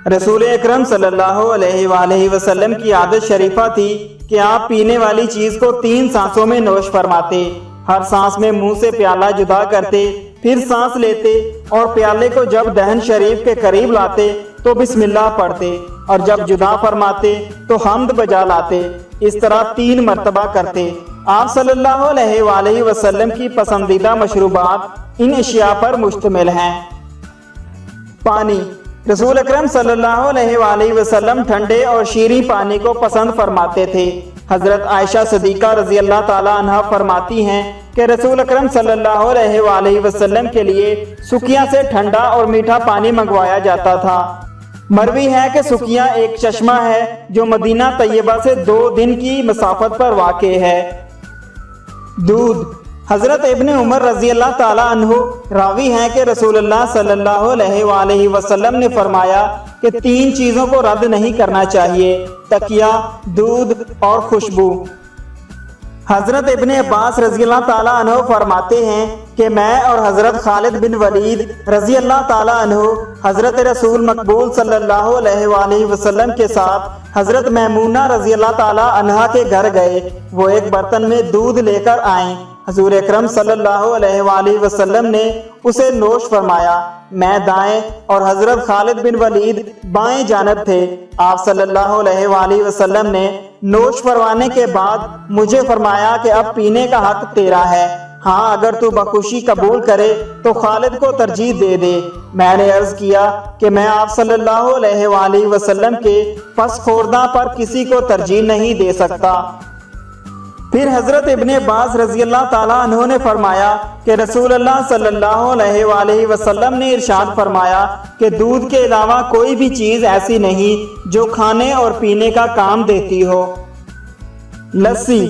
رسول اکرم صلی اللہ علیہ وآلہ وسلم کی عادت شریفہ تھی کہ آپ پینے والی چیز کو 3 سانسوں میں نوش فرماتے۔ ہر سانس میں منہ سے پیالہ جدا کرتے، پھر سانس لیتے اور پیالے کو جب دہن شریف کے قریب لاتے تو بسم اللہ پڑھتے، اور جب جدا فرماتے تو حمد بجا لاتے۔ اس طرح 3 مرتبہ کرتے۔ آپ صلی اللہ علیہ وآلہ وسلم کی پسندیدہ مشروبات ان اشیاء پر مشتمل ہیں۔ پانی۔ رسول اکرم صلی اللہ علیہ وآلہ وسلم ٹھنڈے اور شیریں پانی کو پسند فرماتے تھے۔ حضرت عائشہ صدیقہ رضی اللہ تعالی عنہا فرماتی ہیں کہ رسول اکرم صلی اللہ علیہ وآلہ وسلم کے لیے سکیہ سے ٹھنڈا اور میٹھا پانی منگوایا جاتا تھا۔ مروی ہے کہ سکیہ ایک چشمہ ہے جو مدینہ طیبہ سے 2 دن کی مسافت پر واقع ہے۔ دودھ۔ حضرت ابن عمر رضی اللہ تعالی عنہ راوی ہیں کہ رسول اللہ صلی اللہ علیہ وآلہ وسلم نے فرمایا کہ 3 چیزوں کو رد نہیں کرنا چاہیے: تکیہ، دودھ اور خوشبو۔ حضرت ابن عباس رضی اللہ تعالی عنہ فرماتے ہیں کہ میں اور حضرت خالد بن ولید رضی اللہ تعالی عنہ حضرت رسول مقبول صلی اللہ علیہ وآلہ وسلم کے ساتھ حضرت میمونہ رضی اللہ تعالی عنہا کے گھر گئے۔ وہ ایک برتن میں دودھ لے کر آئیں۔ حضور اکرم صلی اللہ علیہ وآلہ وسلم نے اسے نوش فرمایا۔ میں دائیں اور حضرت خالد بن ولید بائیں جانب تھے۔ آپ صلی اللہ علیہ وآلہ وسلم نے نوش فرمانے کے بعد مجھے فرمایا کہ اب پینے کا حق تیرا ہے۔ ہاں، اگر تو بخوشی قبول کرے تو خالد کو ترجیح دے دے۔ میں نے عرض کیا کہ میں آپ صلی اللہ علیہ وآلہ وسلم کے پس خوردہ پر کسی کو ترجیح نہیں دے سکتا۔ پھر حضرت ابن عباس رضی اللہ تعالیٰ عنہ نے فرمایا کہ رسول اللہ صلی اللہ علیہ وآلہ وسلم نے ارشاد فرمایا کہ دودھ کے علاوہ کوئی بھی چیز ایسی نہیں جو کھانے اور پینے کا کام دیتی ہو۔ لسی۔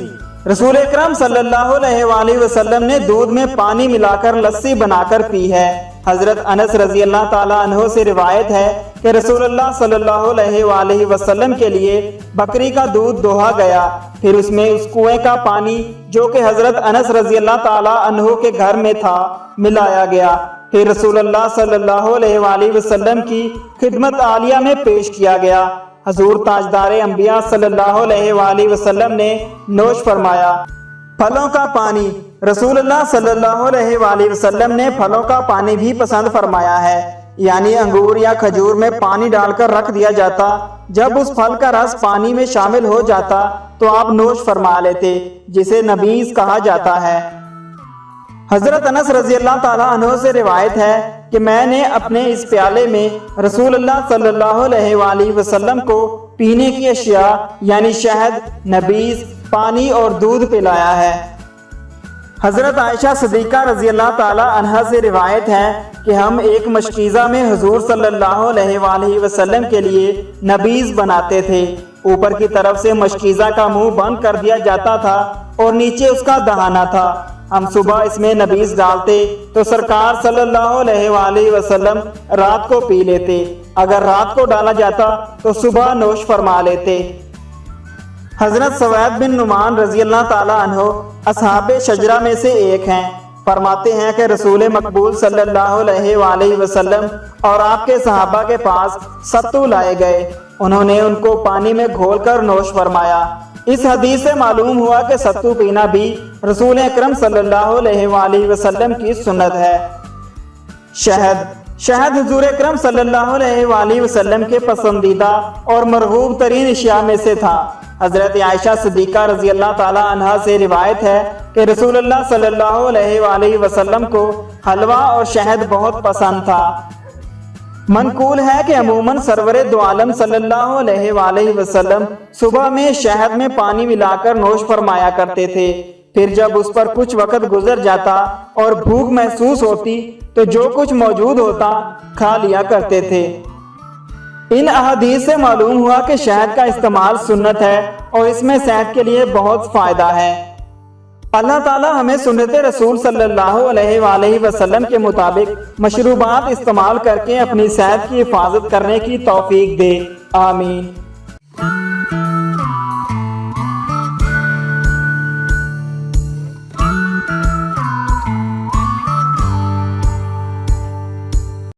رسول اکرم صلی اللہ علیہ وآلہ وسلم نے دودھ میں پانی ملا کر لسی بنا کر پی ہے۔ حضرت انس رضی اللہ تعالیٰ عنہ سے روایت ہے کہ رسول اللہ صلی اللہ علیہ وآلہ وسلم کے لیے بکری کا دودھ دوہا گیا، پھر اس میں اس کنویں کا پانی جو کہ حضرت انس رضی اللہ تعالیٰ عنہ کے گھر میں تھا ملایا گیا، پھر رسول اللہ صلی اللہ علیہ وآلہ وسلم کی خدمت عالیہ میں پیش کیا گیا۔ حضور تاجدار انبیاء صلی اللہ علیہ وآلہ وسلم نے نوش فرمایا۔ پھلوں کا پانی۔ رسول اللہ صلی اللہ علیہ وآلہ وسلم نے پھلوں کا پانی بھی پسند فرمایا ہے، یعنی انگور یا کھجور میں پانی ڈال کر رکھ دیا جاتا، جب اس پھل کا رس پانی میں شامل ہو جاتا تو آپ نوش فرما لیتے، جسے نبیذ کہا جاتا ہے۔ حضرت انس رضی اللہ تعالیٰ عنہ سے روایت ہے کہ میں نے اپنے اس پیالے میں رسول اللہ صلی اللہ علیہ وآلہ وسلم کو پینے کی اشیاء یعنی شہد، نبیذ، پانی اور دودھ پلایا ہے۔ حضرت عائشہ صدیقہ رضی اللہ تعالیٰ عنہا سے روایت ہے کہ ہم ایک مشکیزہ میں حضور صلی اللہ علیہ وآلہ وسلم کے لیے نبیذ بناتے تھے۔ اوپر کی طرف سے مشکیزہ کا منہ بند کر دیا جاتا تھا اور نیچے اس کا دہانہ تھا۔ ہم صبح اس میں نبیذ ڈالتے تو سرکار صلی اللہ علیہ وآلہ وسلم رات کو پی لیتے، اگر رات کو ڈالا جاتا تو صبح نوش فرما لیتے۔ حضرت سوید بن نعمان رضی اللہ تعالیٰ عنہ اصحاب شجرہ میں سے ایک ہیں۔ فرماتے ہیں کہ رسول مقبول صلی اللہ علیہ وآلہ وسلم اور آپ کے صحابہ کے پاس ستو لائے گئے، انہوں نے ان کو پانی میں گھول کر نوش فرمایا۔ اس حدیث سے معلوم ہوا کہ ستو پینا بھی رسول اکرم صلی اللہ علیہ وآلہ وسلم کی سنت ہے۔ شہد۔ شہد حضور اکرم صلی اللہ علیہ وآلہ وسلم کے پسندیدہ اور مرغوب ترین اشیاء میں سے تھا۔ حضرت عائشہ صدیقہ رضی اللہ تعالی عنہا سے روایت ہے کہ رسول اللہ صلی اللہ علیہ وآلہ وسلم کو حلوہ اور شہد بہت پسند تھا۔ منقول ہے کہ عموماً سرور دو عالم صلی اللہ علیہ وآلہ وسلم صبح میں شہد میں پانی ملا کر نوش فرمایا کرتے تھے، پھر جب اس پر کچھ وقت گزر جاتا اور بھوک محسوس ہوتی تو جو کچھ موجود ہوتا کھا لیا کرتے تھے۔ ان احادیث سے معلوم ہوا کہ شہد کا استعمال سنت ہے اور اس میں صحت کے لیے بہت فائدہ ہے۔ اللہ تعالی ہمیں سنت رسول صلی اللہ علیہ وآلہ وسلم کے مطابق مشروبات استعمال کر کے اپنی صحت کی حفاظت کرنے کی توفیق دے، آمین۔